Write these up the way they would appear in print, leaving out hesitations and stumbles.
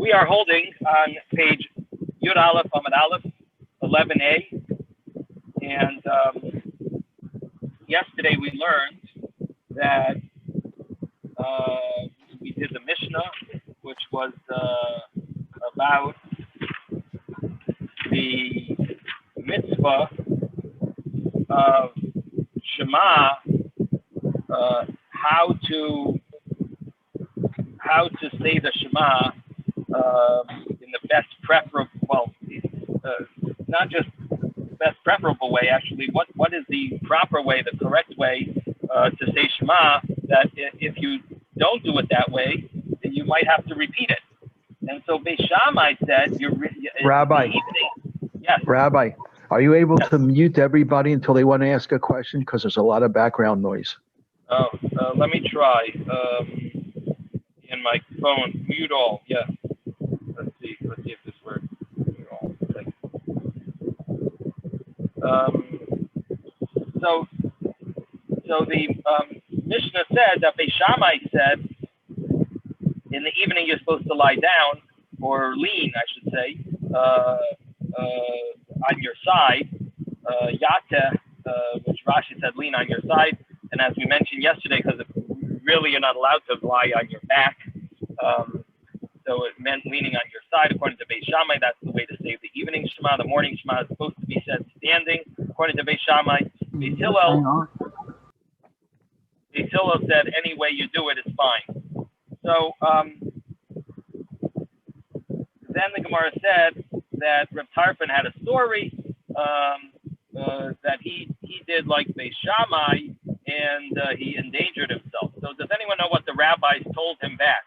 We are holding on page Yud Aleph Amud Aleph 11a, and yesterday we learned that we did the Mishnah, which was about the mitzvah of Shema, how to say the Shema in the best preferable, not just best preferable way, actually, what is the proper way, the correct way to say Shema, that if you don't do it that way, then you might have to repeat it. And so Beis Shammai said, Rabbi, yes. Rabbi, are you able to mute everybody until they want to ask a question? Because there's a lot of background noise. Let me try. In my phone, mute all. Yeah. Let's see if this works. Mute all. So the Mishnah said that Beis Shammai said in the evening you're supposed to lie down or lean, I should say, on your side. Yata, which Rashi said, lean on your side. And as we mentioned yesterday, because really you're not allowed to lie on your back, so it meant leaning on your side. According to Beis Shammai, that's the way to say the evening Shema. The morning Shema is supposed to be said standing. According to Beis Shammai, Beis Hillel said any way you do it is fine. So then the Gemara said that Reb Tarfon had a story that he did like Beis Shammai, and he endangered himself. So does anyone know what the rabbis told him back?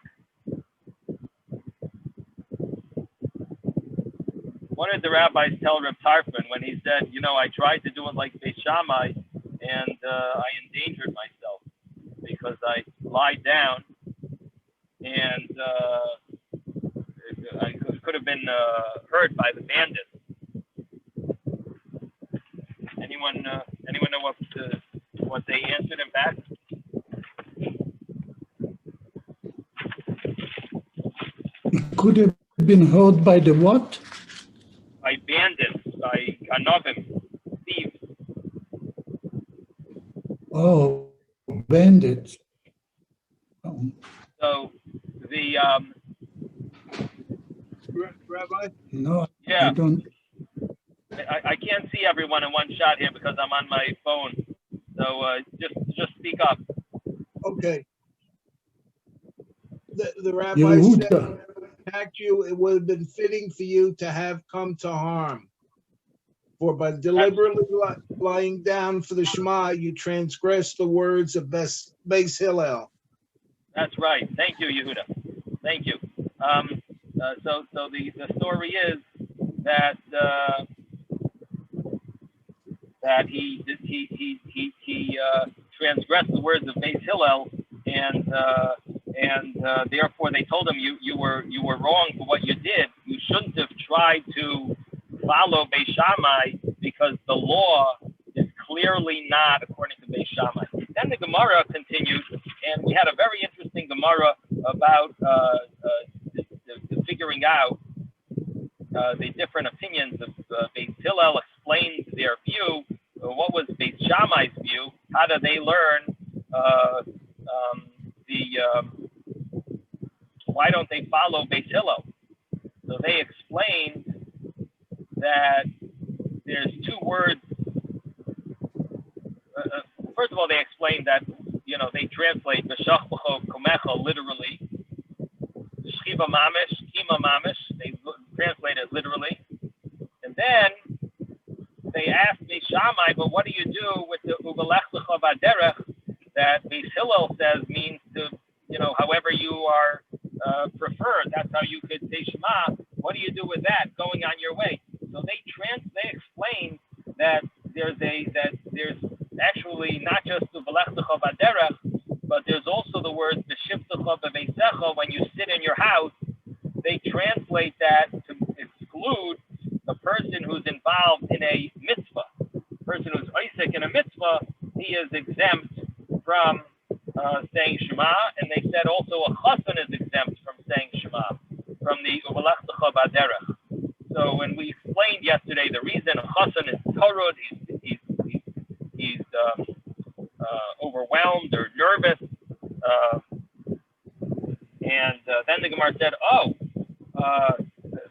What did the rabbis tell Reb Tarfon when he said, I tried to do it like Beis Shammai, and I endangered myself because I lied down, and I could have been hurt by the bandits. Anyone know what they answered him back? It could have been hurt by the what? By bandits, by ganovim, thieves. Oh, bandits. Oh. So the Rabbi? No, yeah. I don't. I can't see everyone in one shot here because I'm on my phone. So just speak up. Okay. The rabbi said, attacked you, it would have been fitting for you to have come to harm. For by deliberately lying down for the Shema, you transgress the words of Beis Hillel. That's right. Thank you, Yehuda. Thank you. So the story is that he transgressed the words of Beis Hillel, and therefore they told him you were wrong for what you did. You shouldn't have tried to follow Beis Shammai because the law is clearly not according to Beis Shammai. Then the Gemara continued, and we had a very interesting Gemara about the figuring out the different opinions of Beis Hillel. Explained their view. What was Beis Shammai's view? How do they learn why don't they follow Beis Hillel? So they explained that there's two words. First of all, they explained that they translate V'shachbacho Kumecha literally, Shchiva Mamish, Kima Mamish. They translate it literally, and then they asked Beis Shammai, but what do you do with the Uvelech Lecha V'Derech that Beis Hillel says means to, however you are preferred. That's how you could say Shema. What do you do with that going on your way? So they explained that there's actually not just Uvelech Lecha V'Derech, but there's also the word B'shivtecha B'Veisecha when you sit in your house. They translate that to exclude the person who's involved in a mitzvah. The person who's Isaac in a mitzvah, he is exempt from saying Shema, and they said also a chassan is exempt from saying Shema. from the Uvalachtecha Baderech. So when we explained yesterday the reason a chassan is torud, he's overwhelmed or nervous, and then the Gemara said,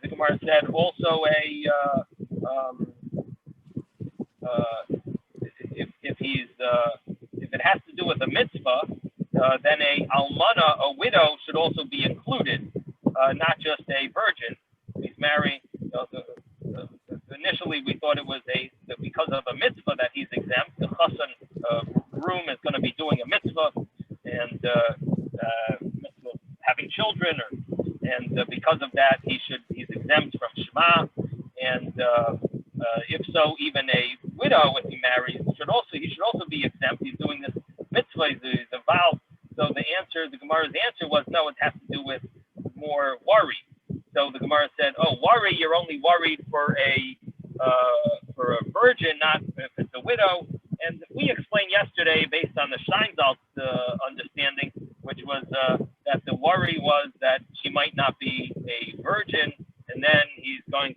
the Gemara said also if it has to do with a mitzvah, then a almana, a widow, should also be included, not just a virgin. He's married. Initially, we thought it was that because of a mitzvah that he's exempt. The chassan groom is going to be doing a mitzvah, and mitzvah having children, and because of that, he's exempt from Shema. And if so, even a widow, if he marries, he should also be exempt. He's doing this mitzvah, he's involved. So the Gemara's answer was no. It has to do with more worry. So the Gemara said, worry, you're only worried for a virgin, not if it's a widow. And we explained yesterday, based on the Steinsaltz understanding, which was that the worry was that she might not be a virgin, and then he's a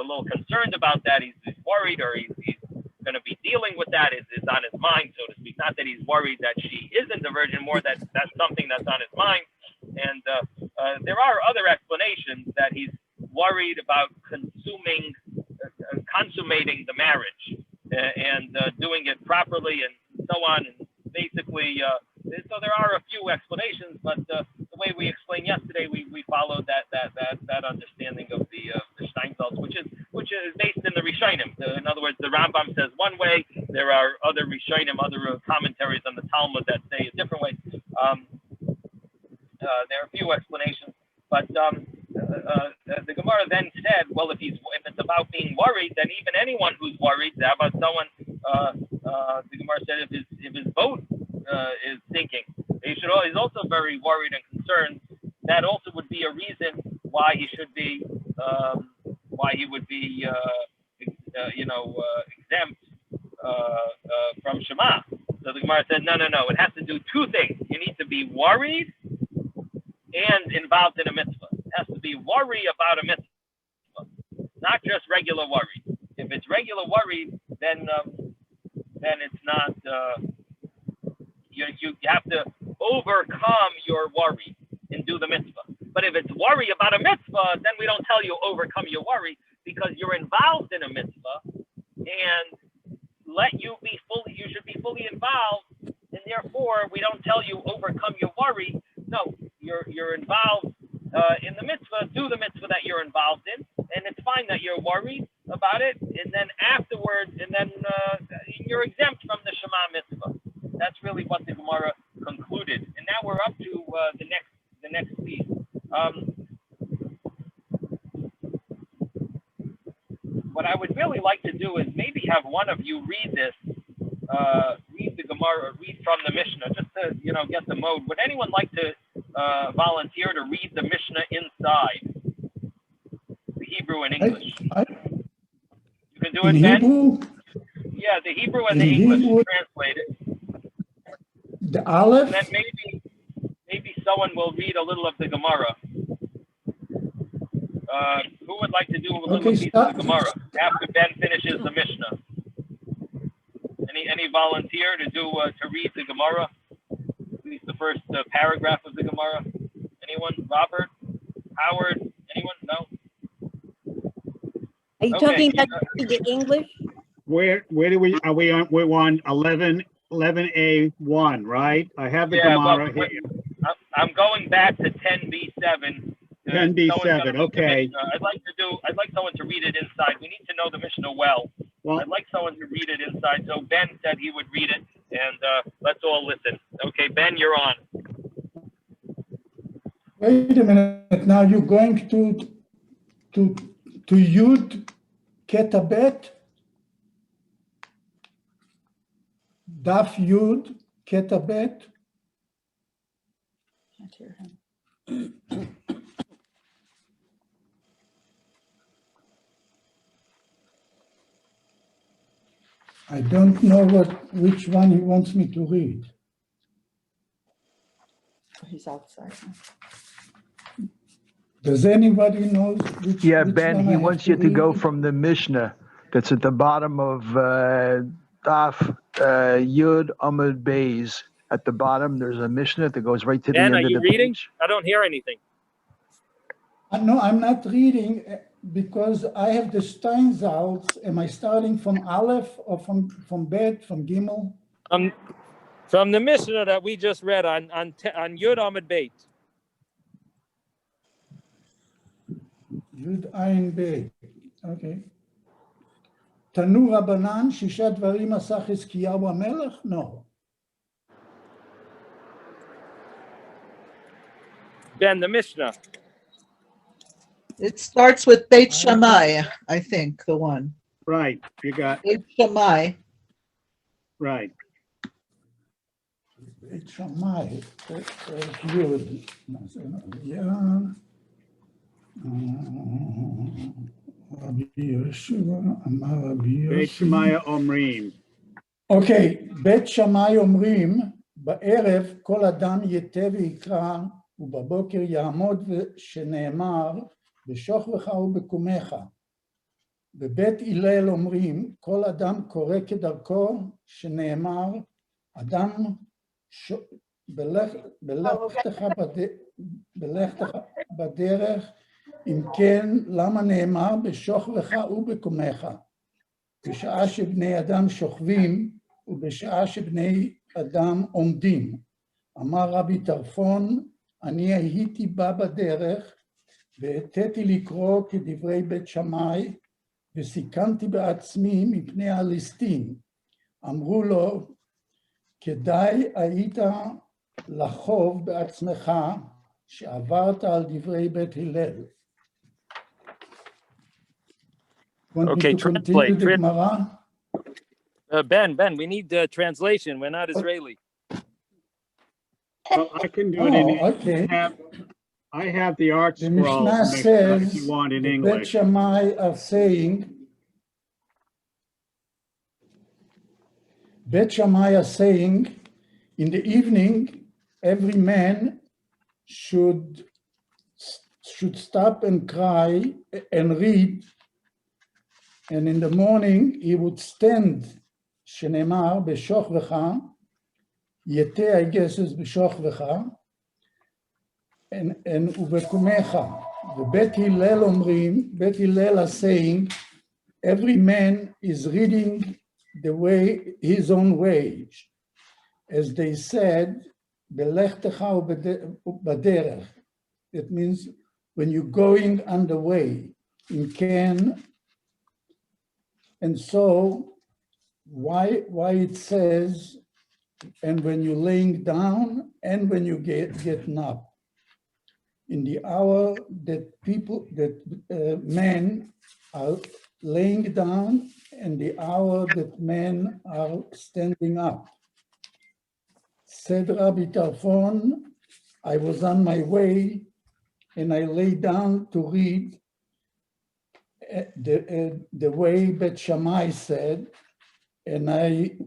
little concerned about that. He's worried, or he's going to be dealing with that. It's on his mind, so to speak. Not that he's worried that she isn't a virgin, more that that's something that's on his mind. And there are other explanations that he's worried about consummating the marriage and doing it properly and so on. And basically, so there are a few explanations, but the way we explained yesterday, we followed that understanding of the Steinsaltz, which is based in the Rishonim. In other words, the Rambam says one way. There are other Rishonim, other commentaries on the Talmud that say a different way. There are a few explanations, but the Gemara then said, well, if it's about being worried, then even anyone who's worried, how about someone? The Gemara said if his boat is sinking, he's also very worried and concerned. That also would be a reason why he would be exempt from Shema. So the Gemara said, no. It has to do two things. You need to be worried and involved in a mitzvah. It has to be worry about a mitzvah, not just regular worry. If it's regular worry, then it's not. You have to overcome your worry and do the mitzvah. But if it's worry about a mitzvah, then we don't tell you overcome your worry, because you're involved in a mitzvah, and you should be fully involved, and therefore we don't tell you overcome your worry. No, you're involved in the mitzvah. Do the mitzvah that you're involved in, and it's fine that you're worried about it. And then afterwards, you're exempt from the Shema mitzvah. That's really what the Gemara concluded. And now we're up to the next piece. What I would really like to do is maybe have one of you read this. Read the Gemara, read from the Mishnah, just to get the mode. Would anyone like to volunteer to read the Mishnah inside, the Hebrew and English? You can do it, Ben? Hebrew? Yeah, the Hebrew and the English translated. The Aleph? And then maybe someone will read a little of the Gemara. Who would like to do a little piece of the Gemara after Ben finishes the Mishnah? Any volunteer to read the Gemara? At least the first paragraph of the Gemara. Anyone? Robert? Howard? Anyone? No? Are you talking about the English? Where do we are we on? We're on 11A1, right? I have the Gemara here. I'm going back to 10B7. 10B7, okay. I'd like someone to read it inside. We need to know the Mishnah well. I'd like someone to read it inside. So Ben said he would read it, and let's all listen. Okay, Ben, you're on. Wait a minute. Now you're going to Yud Ketabet? Daf Yud Ketabet? Can't hear him. I don't know which one he wants me to read. He's outside. Does anybody know which? Yeah, which Ben, one he I have wants you to go read? from the Mishnah that's at the bottom of Daf Yud Amud Beis. At the bottom, there's a Mishnah that goes right to the Ben, are end of you the reading? page. I don't hear anything. No, I'm not reading because I have the Steinsaltz. Am I starting from Aleph or from Bet, from Gimel? From the Mishnah that we just read on Yud Amud Beit. Yud Ayin Bet. Okay. Tanu Rabbanan, Shisha Dvarim Asach Hiskiyahu HaMelech? No. Ben, the Mishnah. It starts with Beit Shammai, I think, the one. Right, you got, Beit Shammai. right. Beit Shammai. Yud. Yeah. Rabbi Yeshua, Amar Rabbi Beit Yossi. Shemaya Omrim. אוקיי, בית שמאי אומרים, בערב כל אדם יתה ויקרא, ובבוקר יעמוד שנאמר, בשוכבך ובקומך. בבית הלל אומרים, כל אדם קורא כדרכו, שנאמר, אדם בלכתך בדרך, אם כן, למה נאמר, בשוכבך ובקומך? בשעה שבני אדם שוכבים ובשעה שבני אדם עומדים. אמר רבי טרפון, אני הייתי בא בדרך והתתי לקרוא כדברי בית שמאי וסיכנתי בעצמי מפני הליסטין. אמרו לו, כדאי היית לחוב בעצמך שעברת על דברי בית הלל. Okay, translate. The Gemara? Ben, we need translation. We're not Israeli. Well, I can do it in English. Okay. I have the art The scroll Mishnah if says, you want in the Bet English. Shammai are saying, in the evening, every man should stop and cry and read, and in the morning he would stand, שנאמר, בשוכבך, יתה, I guess is בשוכבך, and ובקומך. ובית הלל אומרים, בית הלל are saying, every man is reading the way, his own way. As they said, בלכתך ובדרך. It means when you're going on the way, in can. And so, why it says, and when you're laying down, and when you getting up. In the hour that men are laying down, and the hour that men are standing up. Said Rabbi Tarfon, I was on my way, and I lay down to read the way Bet Shammai said, and I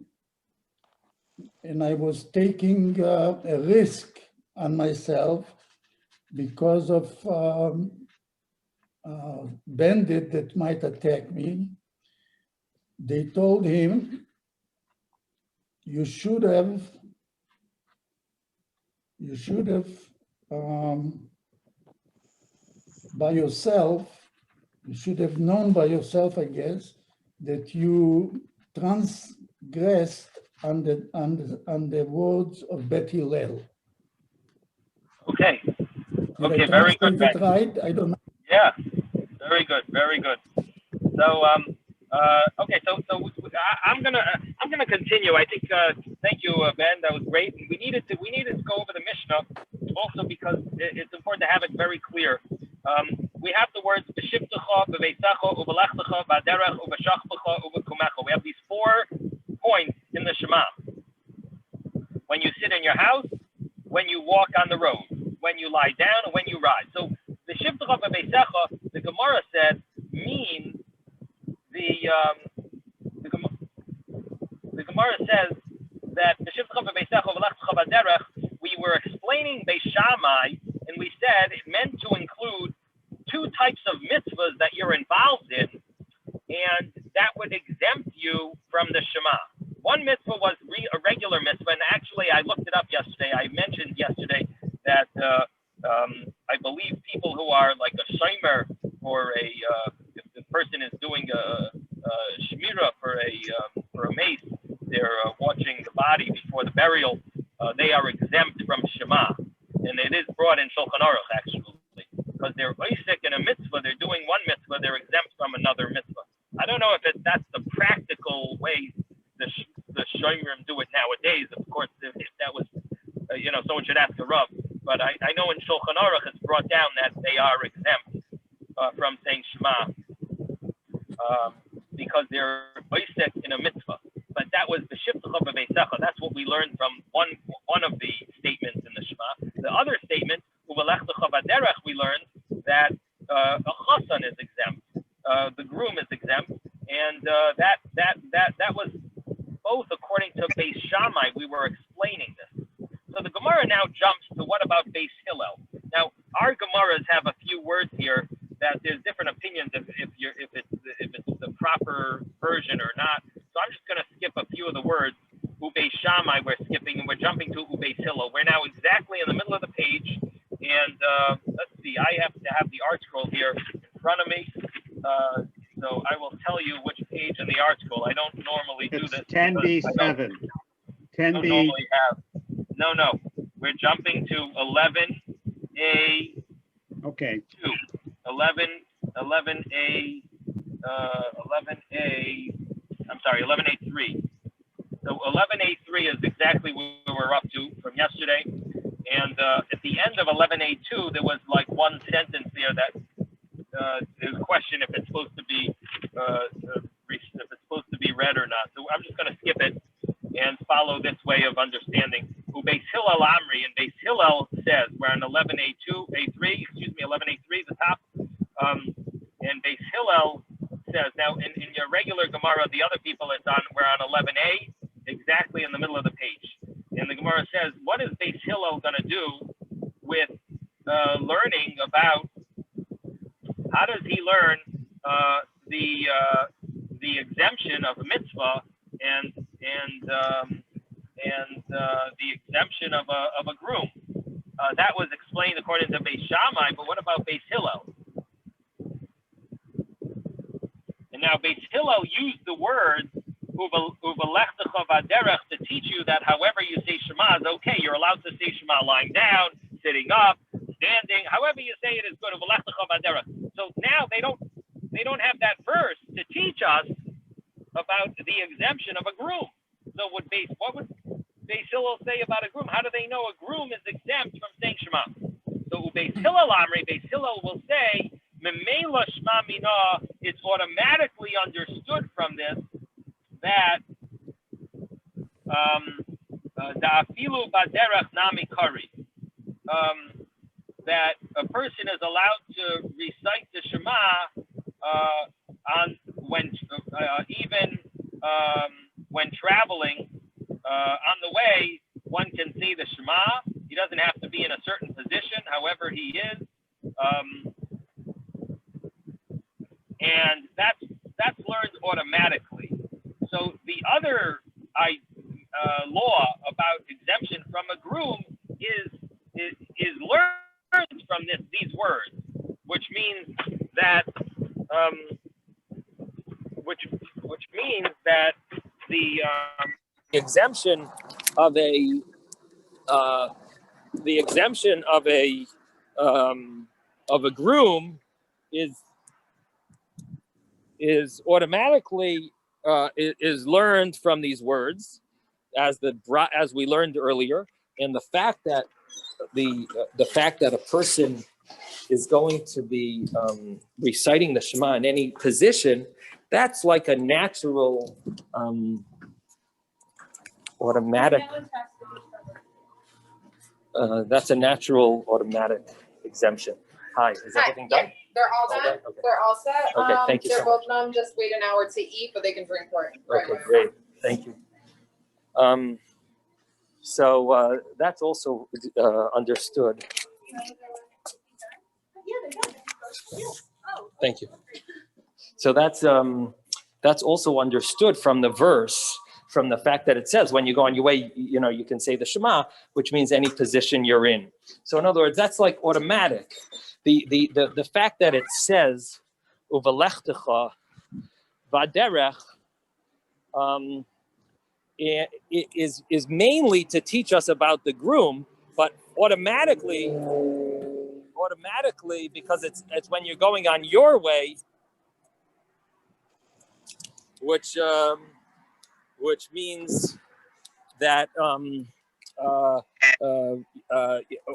was taking a risk on myself because of bandit that might attack me. They told him, you should have by yourself, you should have known by yourself, I guess, that you transgressed on the words of Bet Hillel. Okay. Did Okay, I very good, translate it Ben. right? I don't know. Yeah, very good, very good. So, okay, so I'm gonna continue. I think. Thank you, Ben. That was great. We needed to go over the Mishnah also because it's important to have it very clear. We have the words b'shivtecha, b'veitzecha, u'b'lechtecha, b'derech, u'b'shachbecha, u'b'kumecha. We have these 4 points in the Shema. When you sit in your house, when you walk on the road, when you lie down, and when you ride. So the shivtecha b'veitzecha, the Gemara said, means the Gemara says that we were explaining Beis Shammai, and we said it meant to include types of mitzvahs that you're involved in, and that would exempt you from the Shema. One mitzvah was a regular mitzvah, and actually I looked it up yesterday. I mentioned yesterday that I believe people who are like a shomer for if the person is doing a shemira for a mace, they're watching the body before the burial, they are exempt from Shema. And it is brought in Shulchan Aruch, actually, because they're oisik in a mitzvah, they're doing one mitzvah, they're exempt from another mitzvah. I don't know if that's the practical way the shomerim do it nowadays. Of course, if that was, someone should ask a Rav. But I know in Shulchan Aruch it's brought down that they are exempt from saying Shema because they're oisik in a mitzvah. But that was the Shivtach of Beisecha. That's what we learned from one of the statements in the Shema. The other statement, Uvelechtecha Baderech, we learned that a chasan is exempt, the groom is exempt, and that was both according to Beis Shammai. We were explaining this. So the Gemara now jumps to what about Beis Hillel? Now our Gemaras have a few words here that there's different opinions if it's the proper version or not. So I'm just going to skip a few of the words. Beis Shammai we're skipping, and we're jumping to Beis Hillel. We're now exactly in the middle of the page, and let's see. I have to have the art scroll here in front of me, so I will tell you which page in the art scroll. I don't normally do this. 10b7. 10b. Normally have. No. We're jumping to 11a. Okay. 2. 11a. 11a. I'm sorry, 11a3. So 11a3 is exactly where we're up to from yesterday. And at the end of 11a2, there was like one sentence there that there's a question if it's supposed to be read or not. So I'm just going to skip it and follow this way of understanding. Beis Hillel Amri, and Beis Hillel says we're on 11a3, the top. And Beis Hillel says now in your regular Gemara, the other people we're on 11a, exactly in the middle of the page. And the Gemara says, what is Beis Hillel going to do with learning about how does he learn the exemption of a mitzvah and the exemption of a groom? That was explained according to Beis Shammai, but what about Beis Hillel? And now Beis Hillel used the word uvelechtecha v'derech to teach you that however you say Shema is okay. You're allowed to say Shema lying down, sitting up, standing. However you say it is good. Uvelechtecha v'derech. So now they don't have that verse to teach us about the exemption of a groom. So what would Beis Hillel say about a groom? How do they know a groom is exempt from saying Shema? So Beis Hillel Amri, Beis Hillel will say, Memela Shema Mina, it's automatically understood from this that Da'afilu Baderech Nami Kari, that a person is allowed to recite the Shema even when traveling on the way. One can say the Shema. He doesn't have to be in a certain position, however he is, and that's learned automatically. So the other law about exemption from a groom is learned from these words, which means that the exemption of a groom is automatically is learned from these words, as we learned earlier, and the fact that a person is going to be reciting the Shema in any position, that's like a natural automatic. That's a natural automatic exemption. Hi, is everything done? Yeah, they're all done. Okay. They're all set. Okay, thank you They're so both much. done. Just wait an hour to eat, but they can drink right Okay, great. Thank you. So that's also understood. Thank you. So that's also understood from the verse, from the fact that it says when you go on your way, you can say the Shema, which means any position you're in. So in other words, that's like automatic. The fact that it says uvelechtecha vaderech is mainly to teach us about the groom, but automatically, because it's when you're going on your way, which means that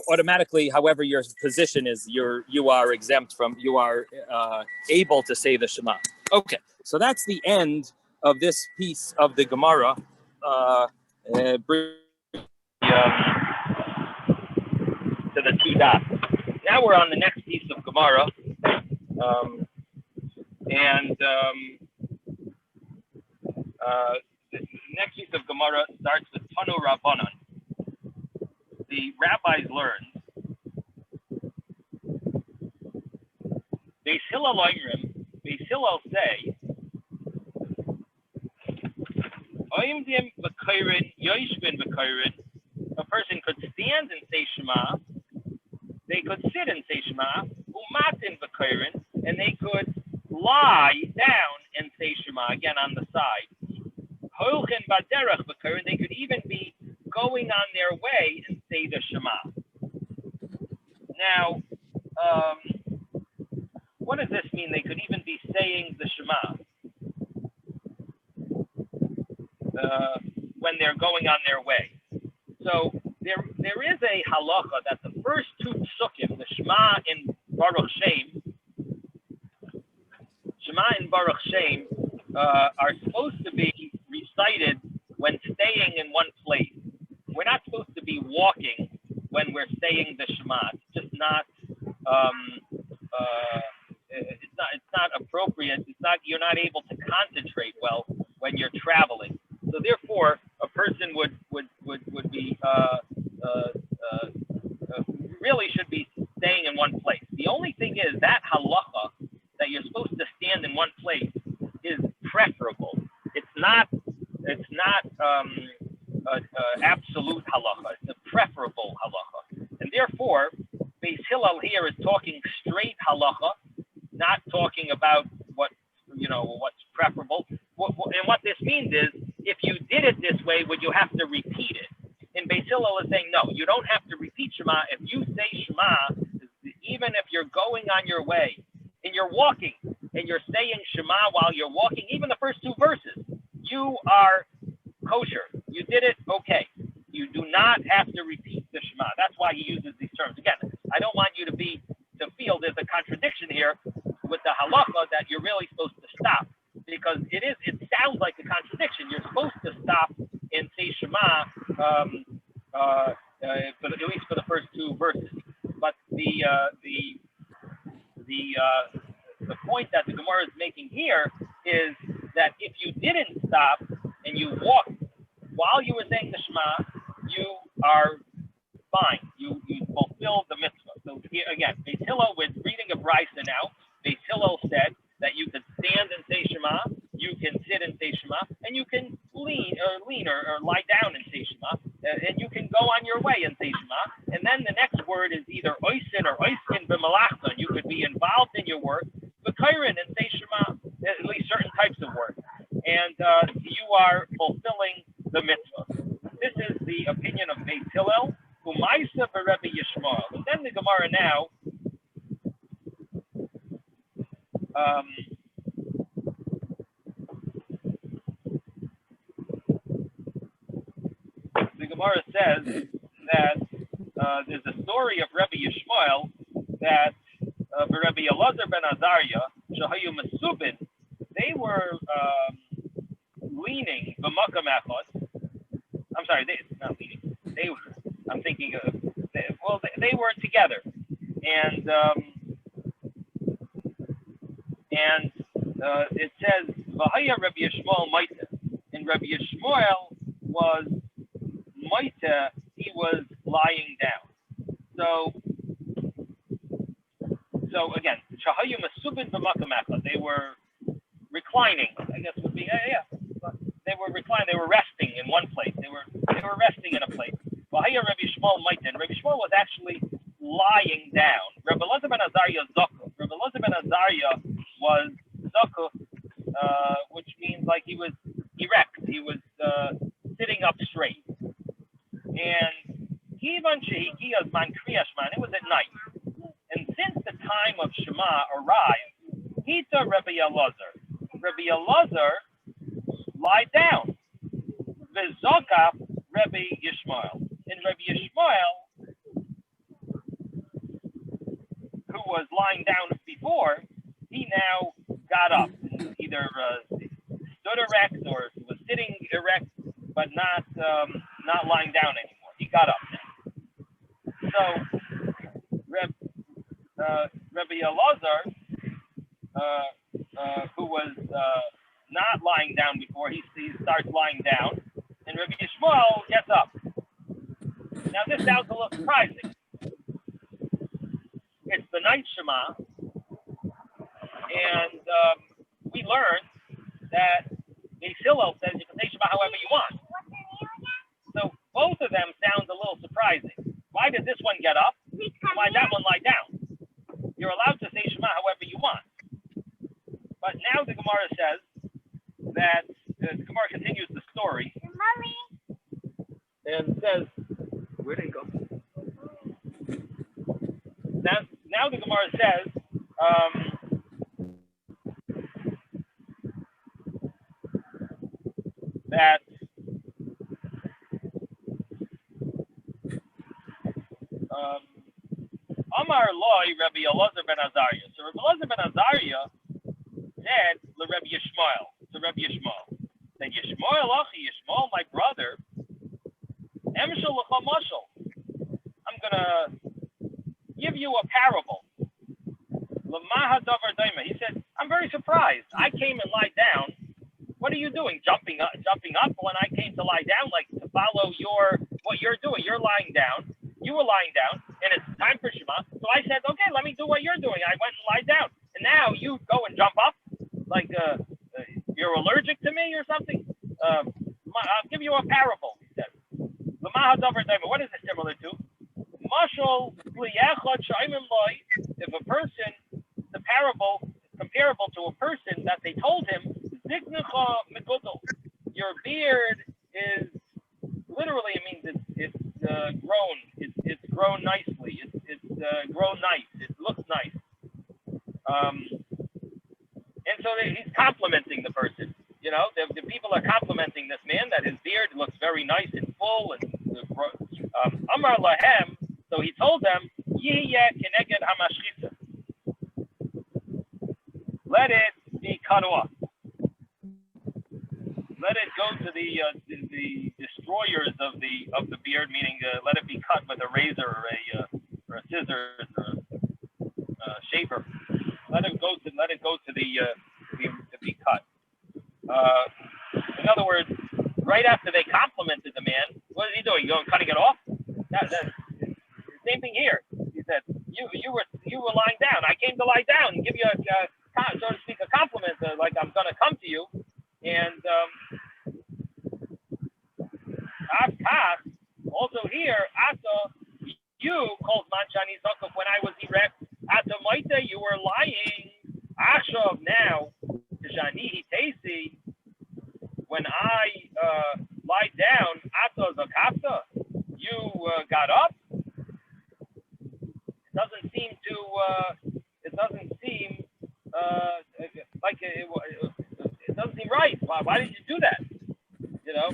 automatically, however your position is, you are exempt from, you are able to say the Shema. Okay, so that's the end of this piece of the Gemara. To the two dots. Now we're on the next piece of Gemara, the next piece of Gemara starts with Tanu Rabbanan. The rabbis learned, Beis Hillel say, Oimdim v'koirin, yoishvin v'koirin. A person could stand and say Shema. They could sit and say Shema. Umatin v'koirin, and they could lie down and say Shema again on the side. Holchin baderech v'koirin. They could even be going on their way and say the Shema. Now, what does this mean? They could even be saying the Shema when they're going on their way. So there is a halacha that the first two psukim, the Shema in Baruch Shem, are supposed to be recited when staying in one place. We're not supposed to be walking when we're saying the Shema. It's just not. It's not appropriate. You're not able to concentrate well when you're traveling. So therefore, a person would be really should be staying in one place. The only thing is that halacha that you're supposed to stand in one place is preferable. It's not absolute halacha. It's a preferable halacha, and therefore, Beis Hillel here is talking straight halacha, not talking about what's preferable. And what this means is, if you did it this way, would you have to repeat it? And Beis Hillel is saying, no, you don't have to repeat Shema. If you say Shema, even if you're going on your way and you're walking and you're saying Shema while you're walking, even the first two verses, you are kosher. You did it, okay. You do not have to repeat the Shema. That's why he uses these terms. Again, I don't want you to feel there's a contradiction here with the halacha that you're really supposed to stop, because it sounds like a contradiction. You're supposed to stop and say Shema, at least for the first two verses. But the point that the Gemara is making here is that if you didn't stop and you walked while you were saying the Shema, you are fine. You fulfill the mitzvah. So here again, Beis Hillel, we're reading a brisa now. Beis Hillel said that you could stand and say Shema, you can sit and say Shema, and you can lean or lie down and say Shema, and you can go on your way and say Shema. And then the next word is either oisin or oiskin b'malachta. You could be involved in your work, b'kairin, and say Shema, at least certain types of work, and you are fulfilling the mitzvah. This is the opinion of Beis Hillel, Umaisa b'Rebbe Yishmael. And then the Gemara now. The Gemara says that there's a story of Rebbe Yishmael that Rebbe Elazar ben Azariah, Shahayu Mesubin, they were leaning b'makam echad. I'm sorry, not leaning. They were. I'm thinking of. They were together, and it says V'haya Rebbe Yishmael Maita, and Rebbe Yishmael was Maita. He was lying down. So again, They were reclining. I guess would be yeah. They were reclining. They were resting in one place. They were resting in a place. Rabbi Shmuel was actually lying down. Rabbi Elazar ben Azariah Zoku. Rabbi Elazar ben Azariah was Zoku, which means like he was erect. He was sitting up straight. And Kivan Shehikiya's man Kriyashman, it was at night. And since the time of Shema arrived, he saw Rabbi Elazar. Rabbi Elazar lied down. V'zoka Rabbi Yishmael. And Rabbi Yishmael, who was lying down before, he now got up and either stood erect or was sitting erect, but not lying down anymore. He got up now. So Rabbi Elazar, who was not lying down before, he starts lying down, and Rabbi Yishmael gets up. Now this sounds a little surprising. It's the night Shema, and we learned that Beis Hillel says you can say Shema however you want. So both of them sound a little surprising. Why did this one get up? Why did that one lie down? You're allowed to say Shema however you want. But now the Gemara says that the Gemara continues the story and says, where did it go? Now the Gemara says, that Amar Loi Rabbi Elazar ben Azariah. So Rabbi Elazar ben Azariah said to Rabbi Yishmael, that Yishmael Achi, Yishmael, my brother, Emshel L'cha Mashal. I'm gonna give you a parable. L'maha davar daima. He said, I'm very surprised. I came and lied down. What are you doing? Jumping up when I came to lie down, like to follow what you're doing. You're lying down. You were lying down, and it's time for Shema. So I said, okay, let me do what you're doing. I went and lied down, and now you go and jump up, like you're allergic to me or something. I'll give you a parable. He said, what is it similar to? If a person, the parable is comparable to a person that they told him, your beard is literally, it means it's grown. It's grown nicely. It's grown nice. It looks nice. And so he's complimenting the person. You know, the people are complimenting this man that his beard looks very nice and full and Amar Lahem. So he told them, let it be cut off. Let it go to the destroyers of the beard, meaning let it be cut with a razor or a scissors or a shaver. Let it go to be cut. In other words, right after they complimented the man, what is he doing? You going cutting it off? That's same thing here. He said, you were lying down. I came to lie down and give you so to speak, a compliment, like I'm going to come to you. And also here, Ata, you called Manchani Zakuf when I was erect. Ata Maita, you were lying. Ashav now, Jani Hitesi, when I lied down, Ata Zakafta, you got up. It doesn't seem like it doesn't seem right. Why did you do that? You know,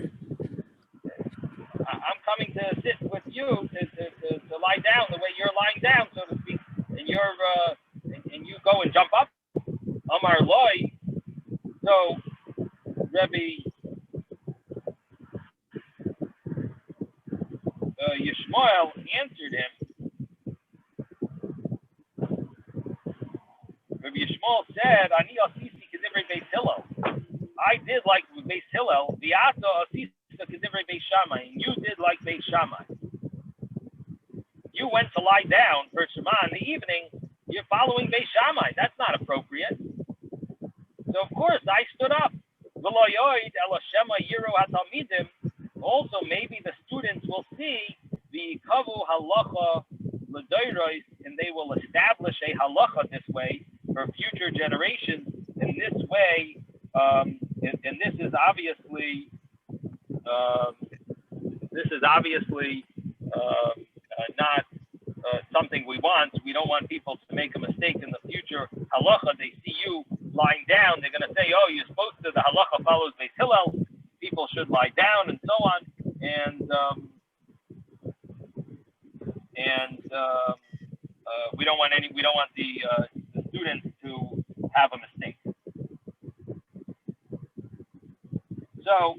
I'm coming to sit with you to lie down the way you're lying down, so to speak, and and you go and jump up. Amar Loi. So Rabbi Yishmael answered him. Rabbi Yishmael said, "Ani asisi k'divrei Beis Hillel." I did like Beis Hillel. V'ata asisi k'divrei Beis Shammai, and you did like Beis Shammai. You went to lie down for Shema in the evening. you're following Beis Shammai. That's not appropriate. So of course I stood up. Also, maybe the students will see the kavu halacha l'doros, and they will establish a halacha this way for future generations. In this way, and this is obviously not something we want. We don't want people to make a mistake in the future. Halacha, they see you lying down, they're going to say, "Oh, you're supposed to." The halacha follows Beis Hillel. People should lie down, and so on. And we don't want the students to have a mistake. So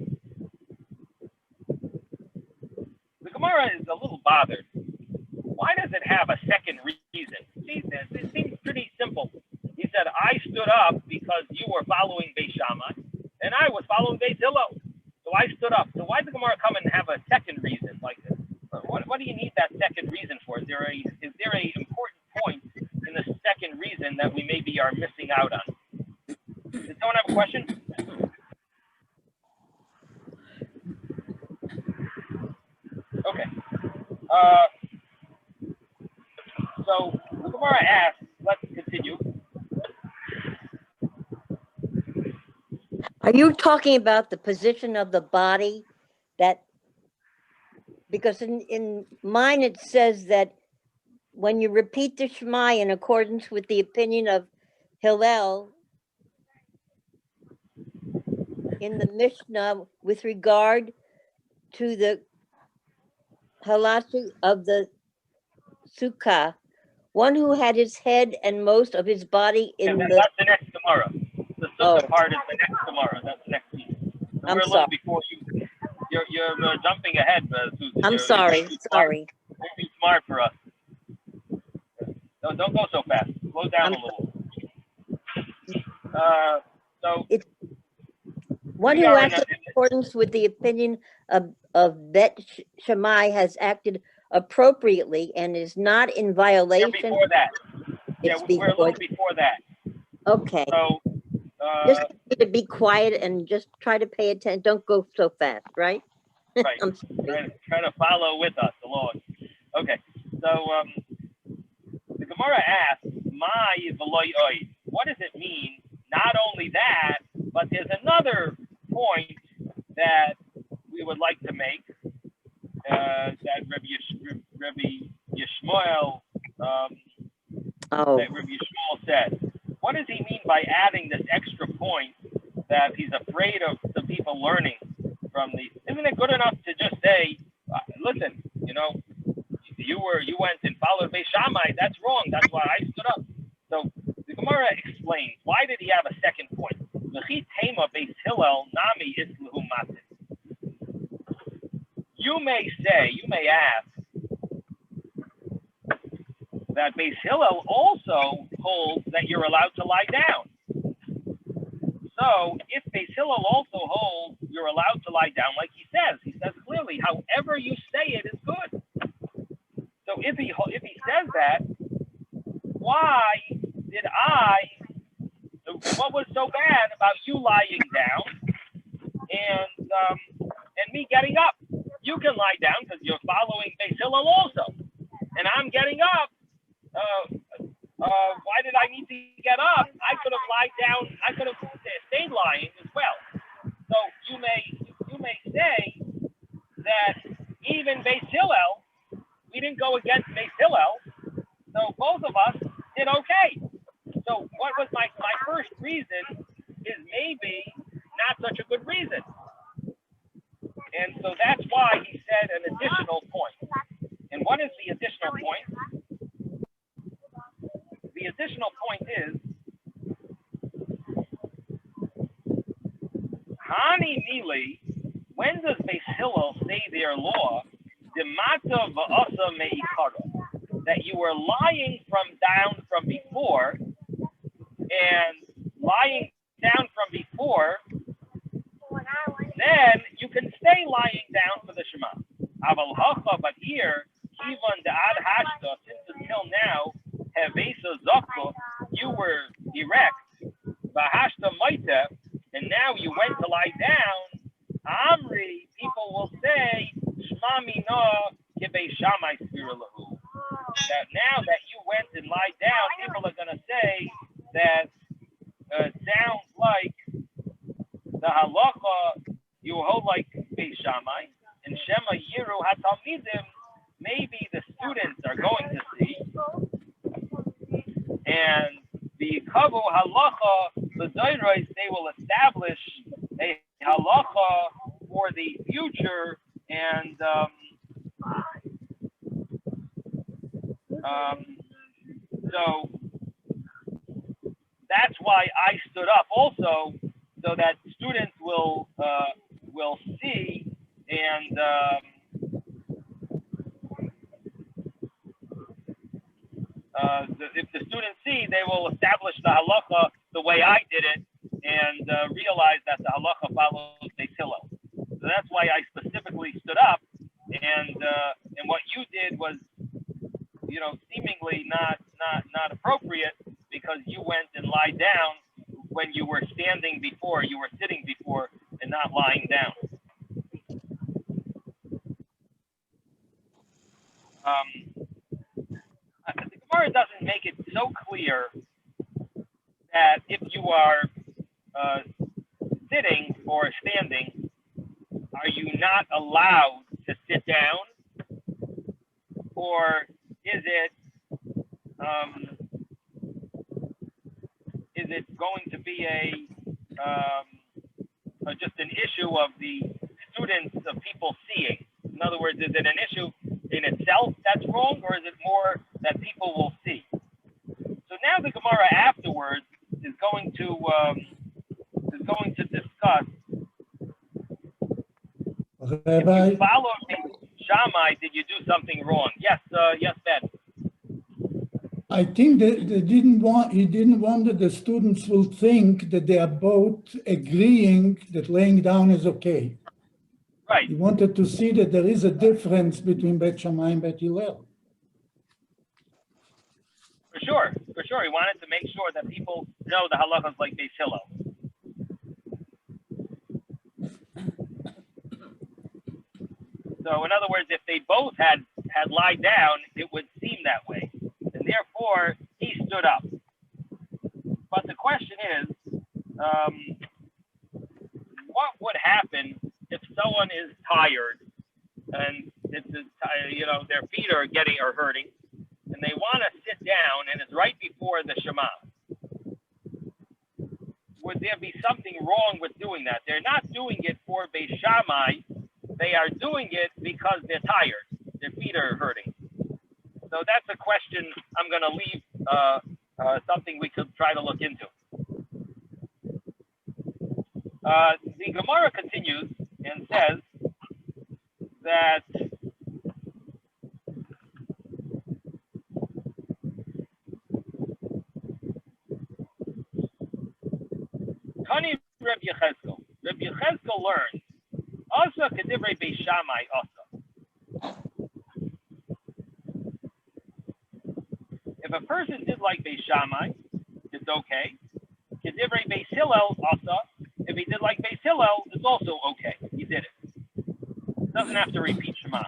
the Gemara is a little bothered. Why does it have a second reason? See, it seems pretty simple. He said, I stood up because you were following Beis Shammai, and I was following Beis Hillel. So I stood up. So why does the Gemara come and have a second reason like this? What do you need that second reason for? Is there a important point in the second reason that we maybe are missing out on? Does someone have a question? Okay. So the Gemara asks, let's continue. Are you talking about the position of the body? That because in mine it says that when you repeat the Shema in accordance with the opinion of Hillel in the Mishnah with regard to the halachah of the sukkah, one who had his head and most of his body in the. That's the next Gemara. The sukkah part is the next Gemara. That's the next piece. So I'm we're a sorry. little before you. You're jumping ahead, Susan. I'm sorry. Sorry. You're too smart for us. Don't go so fast. Slow down a little. So one who acted in accordance with the opinion of Bet Shammai has acted appropriately and is not in violation. We're before that. It's We're a little before that. Okay. So just to be quiet and just try to pay attention. Don't go so fast, right? Right. I'm sorry. Trying to follow with us along. Okay. So the Gemara asks, "My v'loy oid." What does it mean? Not only that, but there's another point that we would like to make. That Rabbi Yishmael that Rabbi Yishmael said. What does he mean by adding this extra point that he's afraid of the people learning from these? Isn't it good enough to just say, listen, you went and followed Beis Shammai. That's wrong. That's why I stood up. So the Gemara explains, why did he have a second point? You may ask, that Beis Hillel also holds that you're allowed to lie down. So if Beis Hillel also holds you're allowed to lie down, like he says clearly, however you say it is good. So if he says that, why did what was so bad about you lying down and me getting up? You can lie down because you're following Beis Hillel also, and I'm getting up. Why did I need to get up? I could have lied down. I could have stayed lying as well. So you may say that even Beis Hillel, we didn't go against Beis Hillel, so both of us did okay. So what was my first reason is maybe not such a good reason. And so that's why he said an additional point. And what is the additional point? The additional point is, Hani Mili, when does Beis Hillel say their law, Demata va'asa me'ikara, that you were lying down from before, and lying down from before, then you can stay lying down for the Shema. Aval hacha, but here, Kivan da'ad hashta, since until now, Hevesa Zokko, you were erect, Vahashta Maita, and now you went to lie down, Amri, people will say, Shma Mina Kibei Shamai Spiralahu. That now that you went and lied down, people are going to say that sounds like the halacha you hold like Beis Shammai, and Shema Yiru HaTalmidim, maybe the students are going to see, and the Kavu halacha, the Doiros, they will establish a halacha for the future, and so that's why I stood up also, so that students will see, and if the students see, they will establish the halacha the way I did it, and realize that the halacha follows Beis Hillel. So that's why I specifically stood up, and what you did was, seemingly not appropriate, because you went and lied down when you were sitting before, and not lying down. The Gemara doesn't make it so clear that if you are sitting or standing, are you not allowed to sit down, or is it going to be just an issue of the students, of people seeing? In other words, is it an issue in itself that's wrong, or is it more that people will see? So now the Gemara afterwards is going to discuss. If you followed Shammai, did you do something wrong? Yes, Ben. I think that he didn't want that the students will think that they are both agreeing that laying down is okay. Right. He wanted to see that there is a difference between Beit Shammai and Beit Hillel. For sure. He wanted to make sure that people know the halachas like Beis Hillel. So in other words, if they both had lied down, it would seem that way. And therefore, he stood up. But the question is, what would happen if someone is tired and their feet are hurting, and they want to sit down, and it's right before the Shema? Would there be something wrong with doing that? They're not doing it for Beis Shammai. They are doing it because they're tired. Their feet are hurting. So that's a question I'm going to leave, something we could try to look into. The Gemara continues and says that Kani Reb Yechezkel. Reb Yechezkel learned Asa Kedivrei Beis Shammai Asa. If a person did like Beis Shammai, it's okay. Kedivrei Beis Hillel Asa. If he did like Beis Hillel, it's also okay. He did it. Doesn't have to repeat Shema.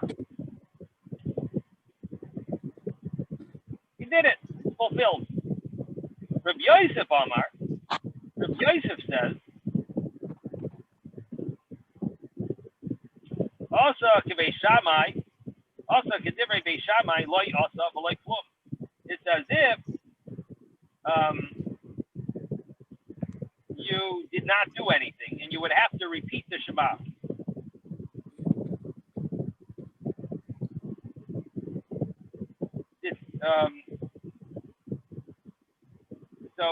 He did it. It's fulfilled. Rabbi Yosef Amar. Rabbi Yosef says, Asa K'Beis Shammai, Asa K'Divrei Beis Shammai, Loi Asa V'Loi Klum. It's as if you did not do anything, and you would have to repeat the Shema.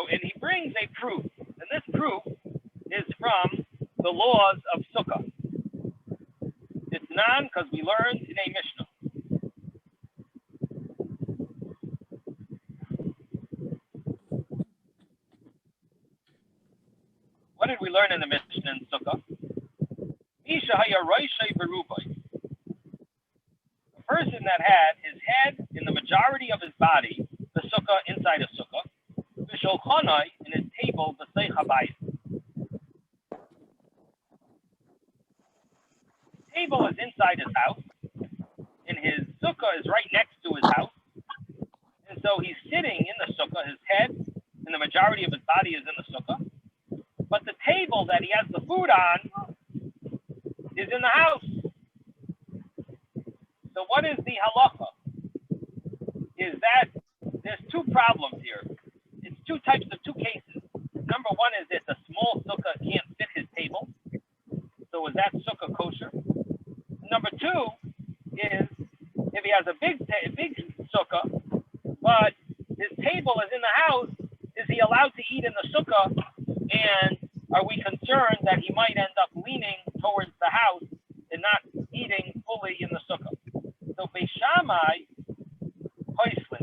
And he brings a proof, and this proof is from the laws of Sukkah. It's non, because we learned in a Mishnah. What did we learn in the Mishnah in Sukkah? A person that had his head in the majority of his body, the Sukkah. sukkah inside a sukkah. V'shulchanai, and his table, b'seich habayis. Table is inside his house, and his sukkah is right next to his house. And so he's sitting in the sukkah, his head and the majority of his body is in the sukkah. But the table that he has the food on is in the house. So what is the halacha? Is that there's two problems here. It's two cases. Number one is it's a small sukkah, can't fit his table. So is that sukkah kosher? Number two is if he has a big sukkah, but his table is in the house, is he allowed to eat in the sukkah? And are we concerned that he might end up leaning towards the house and not eating fully in the sukkah? So Beis Shammai,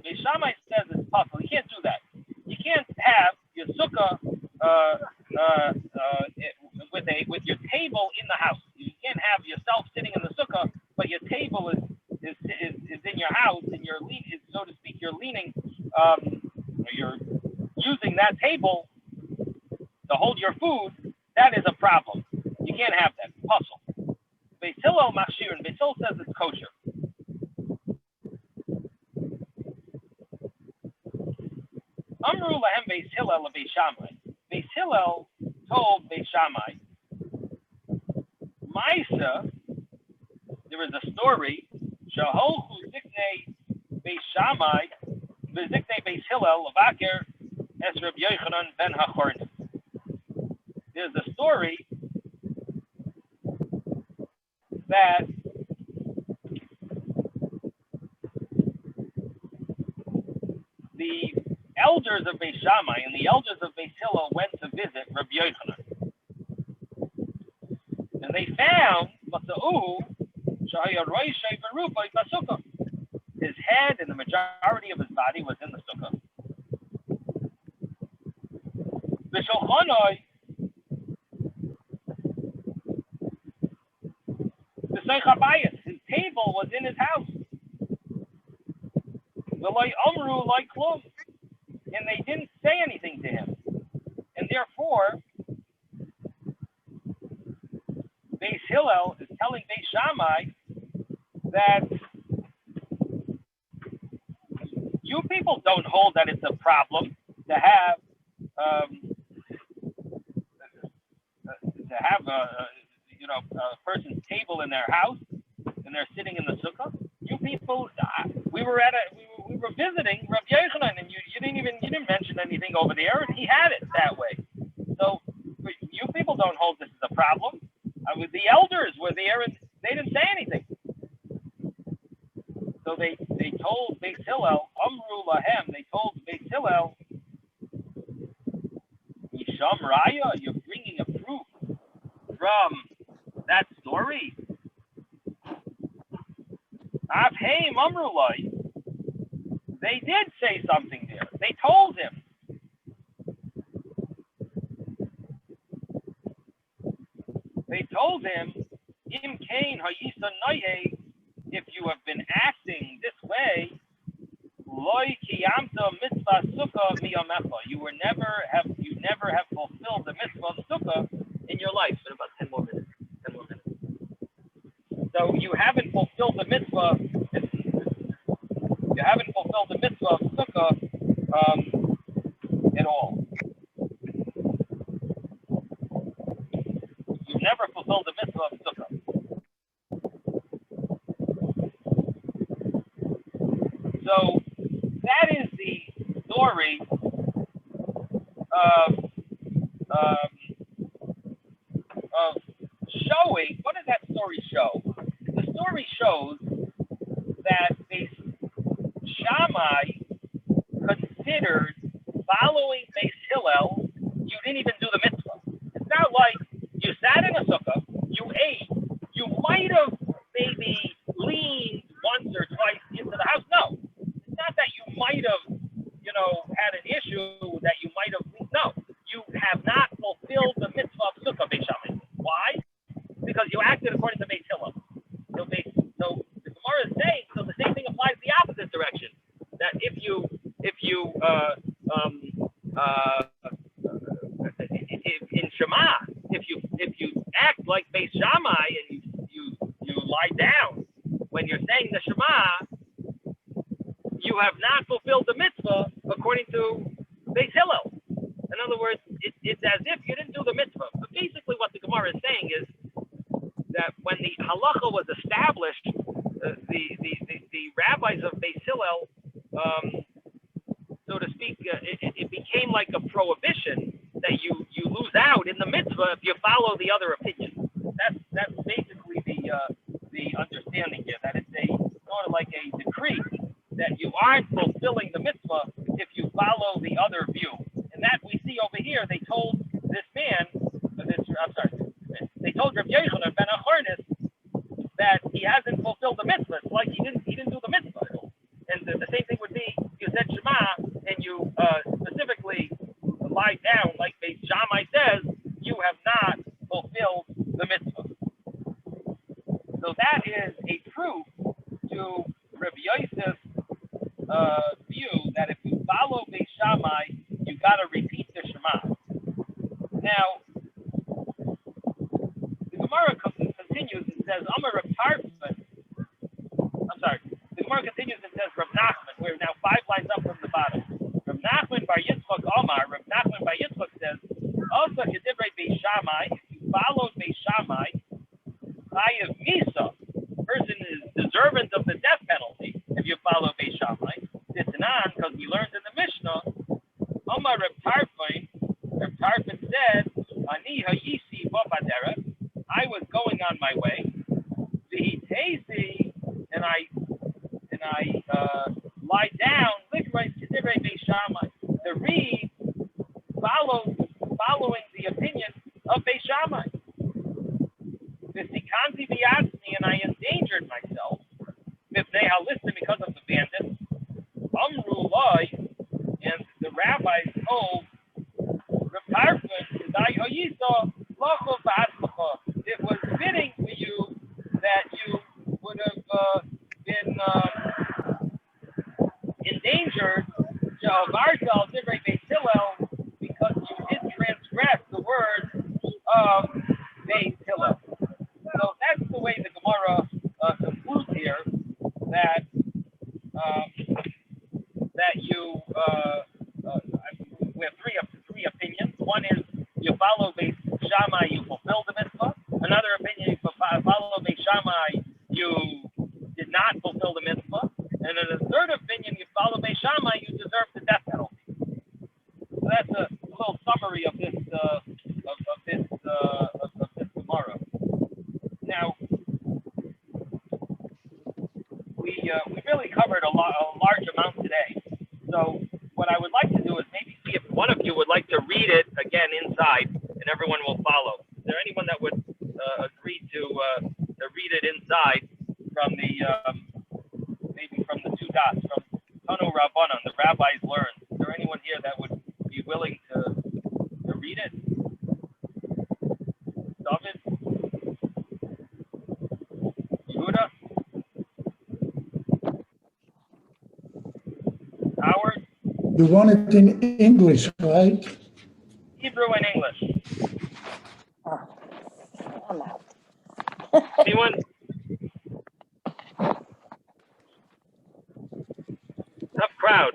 Beis Shammai says it's possible. You can't do that. You can't have your sukkah with your table in the house. You can't have yourself sitting in the sukkah, but your table is in your house, and you're leaning, so to speak, you're leaning, you're using that table to hold your food. That is a problem. You can't have that. Puzzle. Beis Hillel machshir, and Beis Hillel says it's kosher. Amru lahem Beis Hillel Beis Shammai. Beis Hillel told Beis Shammai, Maisa, there is a story, Shaholchu Ziknei Beis Shammai, V'Ziknei Beis Hillel Lavaker Es Reb Yochanan ben Hachornim. There's a story that the elders of Beis Shammai and the elders of Beis Hillel went to visit Reb Yochanan. And they found his head and the majority of his body was in the sukkah. His table was in his house. And they didn't say anything to him. And therefore, Beis Hillel is telling Beis Shammai that you people don't hold that it's a problem to have a person's table in their house and they're sitting in the sukkah. You people, we were visiting Reb Yochanan, and you didn't mention anything over there, and he had it that way. So you people don't hold this as a problem. The elders were there, and they didn't say anything. So they told Beis Hillel, Amru lahem, they told Beis Hillel, Yisham Raya, you're bringing a proof from that story. Avheim Amru lai, they did say something there. They told him. They told him, Im Kain Hayisa Naye, if you have been acting this way, Loi Kiyamta Mitzvah Sukkah Miyamecha, you never have fulfilled the mitzvah of sukkah in your life. In about 10 more minutes. So you haven't fulfilled the mitzvah. You haven't fulfilled the mitzvah of sukkah at all. You've never fulfilled the mitzvah of sukkah. So that is the story of showing. What does that story show? The story shows that Beis Shammai considered following Beis Hillel. You didn't even do the mitzvah. It's not like you sat in a sukkah, you ate, you might have maybe leaned once or twice into the house. No, it's not that you might have, had an issue that you might have. No, you have not fulfilled Shema. If you act like Beis Shammai and you lie down when you're saying the Shema, you have not fulfilled the mitzvah according to Beis Hillel. In other words, it's as if you didn't do the mitzvah. But basically what the Gemara is saying is that when the halacha was established, the rabbis of Beis Hillel, so to speak, it became like a prohibition that you lose out in the mitzvah if you follow the other opinion. That's basically the understanding here, that it's a sort of like a decree that you aren't fulfilling the mitzvah if you follow the other view. And that we see over here, they told this man, they told Rabbi Yochanan ben Achornis that he hasn't fulfilled the mitzvah. It's like he didn't do the mitzvah. And the same thing would be, you said Shema and you specifically lie down like Beis Shammai says, you have not fulfilled the mitzvah. So that is a proof to Rabbi Yosef's view that if you follow Beis Shammai, you got to repeat the Shema. Now, the Gemara continues and says, Amar Rav Tarfon. I'm sorry. The Gemara continues and says, Rav Nachman. We're now 5 lines up from the bottom. Rav Nachman bar Yitzchak Omar. Rav Nachman bar Yitzchak says, also Yedivrei Beis Shammai. If you followed Beis Shammai, Chayav Misa. Person is deserving of the death penalty if you follow Beis Shammai. It's an because we learned in the Mishnah, Omar Reb Tarfon. Reb Tarfon said, Ani hayisi v'badera. I was going on my way. V'hitezi, and I lie down. Likrei K'divrei Beis Shammai. To read, following the opinion of Beis Shammai. V'sikanti v'yatzmi, and I endangered myself. Mipnei halistim, because of the bandits. Amru Lai, and the rabbis told Reb Tarfon, it was fitting for you that you would have been endangered because you did transgress the words of Beis Hillel. So that's the way the Gemara concludes here, that you we have three opinions. One is you follow Beis Shammai, you fulfill the mitzvah. Another opinion, you follow Beis Shammai, you did not fulfill the mitzvah. And in the third opinion, you follow Beis Shammai, you deserve the death penalty. So that's a little summary of this Gemara. Now, we really covered a large amount today. So what I would like to do is maybe see if one of you would like to read it again inside, and everyone will follow. Is there anyone that would agree to read it inside from maybe from the 2 dots, from Tanu Rabbanon, the rabbis learned? Is there anyone here that would be willing to read it? David? Yehuda? Howard? You want it in English, right? Hebrew and English. I'm out. Anyone? Tough crowd.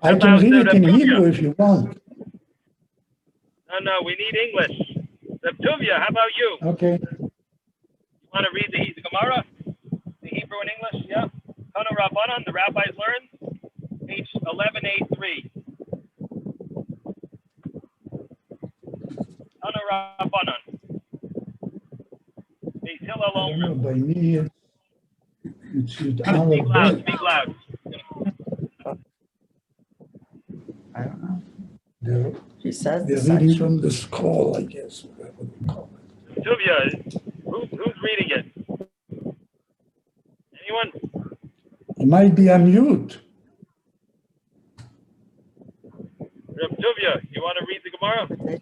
I can read it in Hebrew if you want. No, we need English. Tuvia, how about you? Okay. You want to read the Gemara? The Hebrew and English? Yeah. Tanu Rabbanon, the rabbis learned. Page 1183. Tanu Rabbanon. Beis Hillel I don't know, Omer. by me, it should Speak loud, speak loud. I don't know. They're He says the reading section. from the scroll, I guess, whatever they call it. Tuvia, who's reading it? Anyone? It might be on mute. Tuvia, you want to read the Gemara?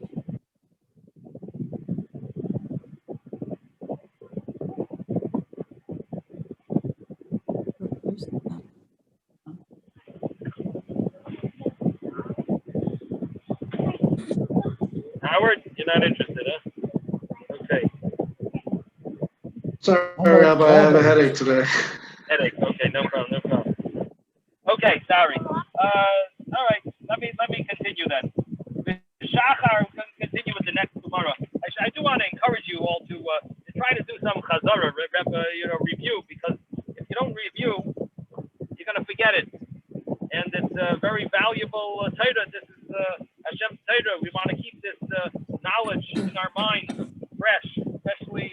Howard, you're not interested, huh? Okay. Sorry, Rabbi, I have a headache today. Headache. Okay, no problem. Okay, sorry. All right. Let me continue then. Shachar, we're going to continue with the next tomorrow. I do want to encourage you all to try to do some chazara, review, because if you don't review, you're going to forget it. And it's very valuable Torah. This is Hashem's Torah. We want to keep this knowledge in our minds fresh, especially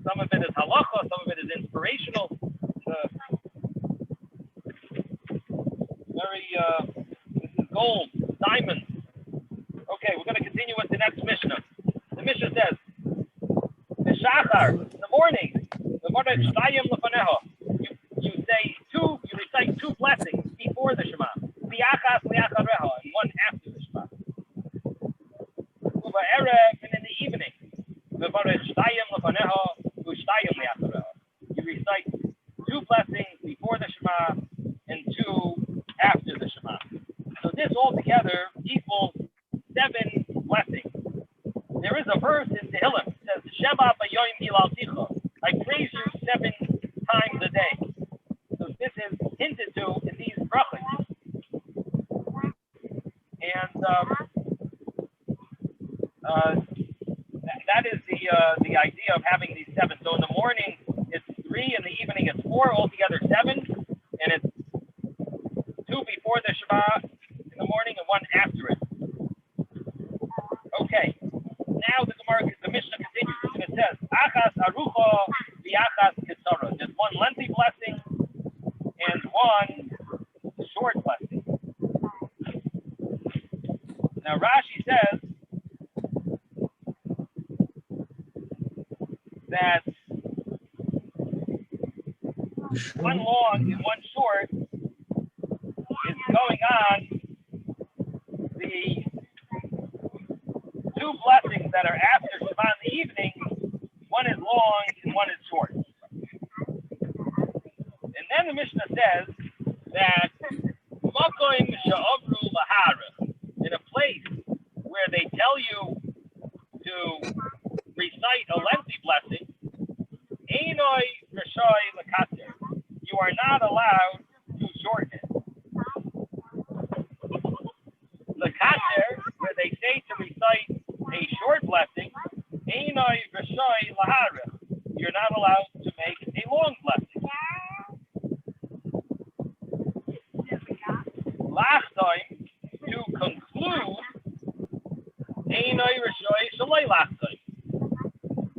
some of it is halacha, some of it is inspirational. This is gold, diamonds. Okay, we're going to continue with the next Mishnah. The Mishnah says, Shachar, in the morning, you say you recite two blessings before the Shema. And one after the Shema. And in the evening, you recite two blessings before the Shema and two after the Shema. So this altogether equals 7 blessings. There is a verse in Tehillim that says, Sheva b'yoyim hilalticha. I praise you 7 times a day. So this is hinted to in these brochos. And that is the idea of having these 7. So in the morning it's 3, in the evening it's 4, altogether 7, and it's 2 before the Shema in the morning and 1 after it. Okay. Now the Mishnah continues and it says, Achas arucha v'achas kitzara. There's one lengthy blessing and one short blessing. Now Rashi says that one long and one short is going on the 2 blessings that are after Shema in the evening. One is long and one is short. And then the Mishnah says that in a place where they tell you to recite a lengthy blessing, you are not allowed to shorten it. Lakater, where they say to recite a short blessing, you're not allowed to make a long blessing. Last time, to conclude,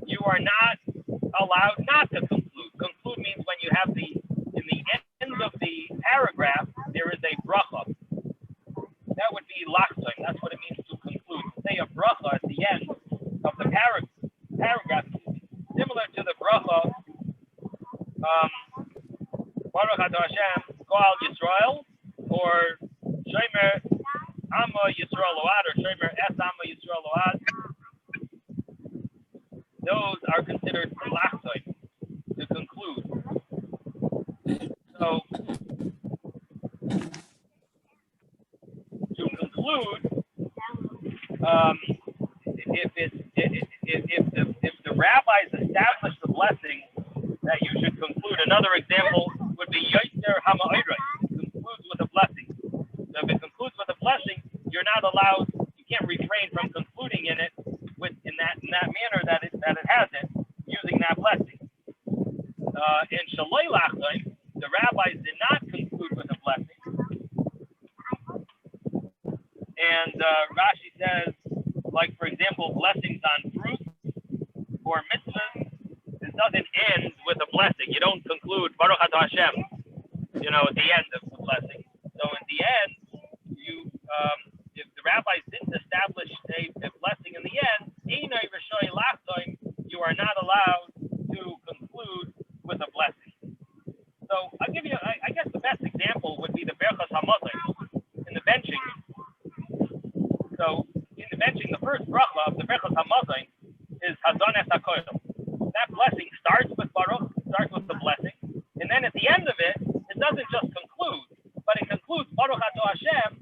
you are not allowed not to conclude. Conclude means when you have in the end of the paragraph, there is a bracha. That would be lachtoim. That's what it means to conclude. Say a bracha at the end of the paragraph, similar to the bracha, Baruch Atah Hashem, Goal Yisrael, or Shomer Amma Yisrael Load, or Shomer Es Amma Yisrael Load. Those are considered lachtoim, to conclude. So, to conclude, if the rabbis establish the blessing that you should conclude, another example would be Yoiter Hama'irah. It concludes with a blessing. So if it concludes with a blessing, you're not allowed. You can't refrain from concluding in it in that manner that it has it, using that blessing. In Shaloi Lachtoim, the rabbis did not conclude with a blessing. And Rashi says, like, for example, blessings on fruit or mitzvahs, it doesn't end with a blessing. You don't conclude Baruch Atah Hashem, at the end of the blessing. So in the end, if the rabbis didn't establish a blessing in the end, you are not allowed to conclude with a blessing. So I'll give you, I guess the best example would be the Brochos in the benching. So in the benching, the first bracha of the Brochos is Hazon Es HaKoil. That blessing starts with Baruch, starts with the blessing, and then at the end of it, it doesn't just conclude, but it concludes Baruch Atah Hashem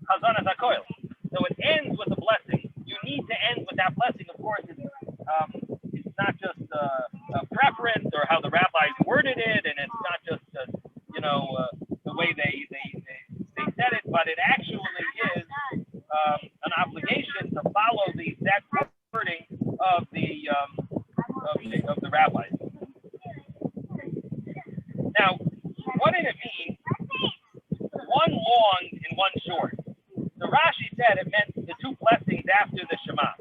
Hazon Es HaKoil. So it ends with a blessing. You to end with that blessing, of course, it's not just a preference or how the rabbis worded it, and it's not just the way they said it, but it actually is an obligation to follow the exact wording of the rabbis. Now, what did it mean? One long and one short. So Rashi said it meant the two blessings after the Shema.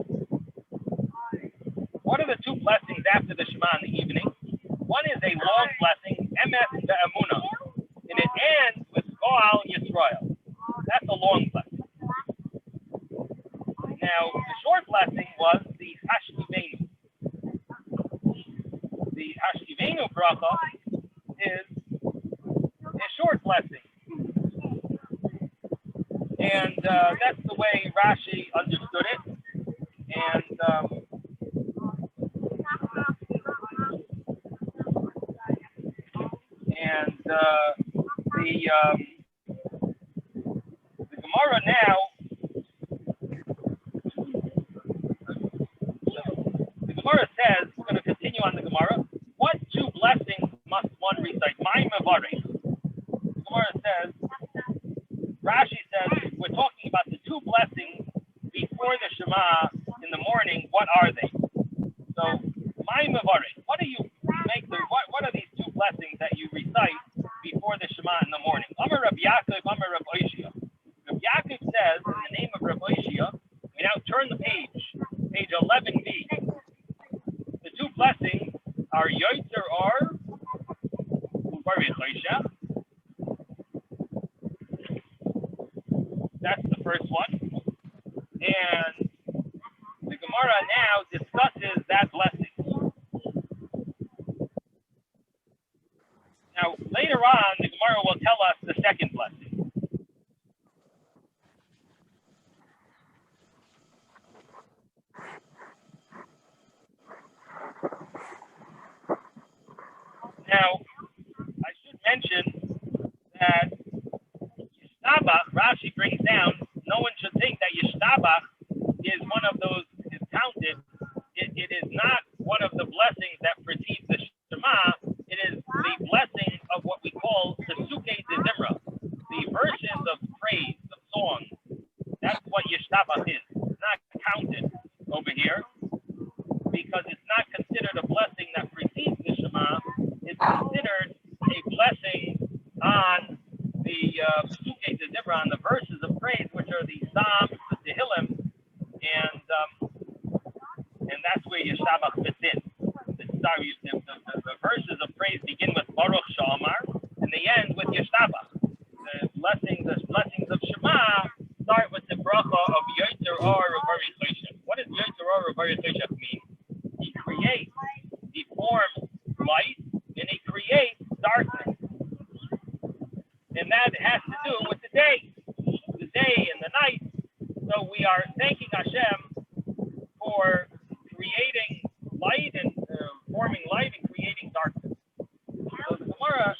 What are the two blessings after the Shema in the evening? One is a long blessing, Emes Ve'emunah, and it ends with Goal Yisrael. That's a long blessing. Now, the short blessing was the Hashkivenu. The Hashkivenu bracha is a short blessing. And that's the way Rashi understood it. And the Gemara now, the Gemara says, we're going to continue on the Gemara, what two blessings must one recite? My Mavareh. The Gemara says, Rashi says, we're talking about the two blessings before the Shema in the morning. What are they? So, my Mavareh. What do you make? What are these two blessings that you recite before the Shema in the morning? Amar Rabbi Yaakov, Amar Rabbi Oishia. Rabbi Yaakov says, in the name of Rabbi Oishia, we now turn the page 11b. The two blessings are Yoitzer Or Uvari Choisha. That's the first one. And the Gemara now discusses that blessing. Now, later on, the Gemara will tell us the second blessing. Now, I should mention that Yishtabach, Rashi brings down, no one should think that Yishtabach is one of those, is counted. It is not one of the blessings that precedes the Shema. It is the blessing of what we call the Sukkei de Zimra, the verses of praise, of song. That's what Yishtabach is. It's not counted over here because it's not considered a blessing that precedes the Shema. It's considered a blessing on the Sukkei de Zimra, on the verses of praise, which are the Psalms, the Tehillim, and that's where Yishtabach fits in. The verses of praise begin with Baruch Shamar, and they end with Yishtabach. The blessings of Shema start with the bracha of Yoitzer Or Uvari Choisha. What does Yoitzer Or Uvari Choisha mean? He creates, he forms light, and he creates darkness. And that has to do with the day and the night. So we are thanking Hashem for creating light and forming light and creating darkness. So the Gemara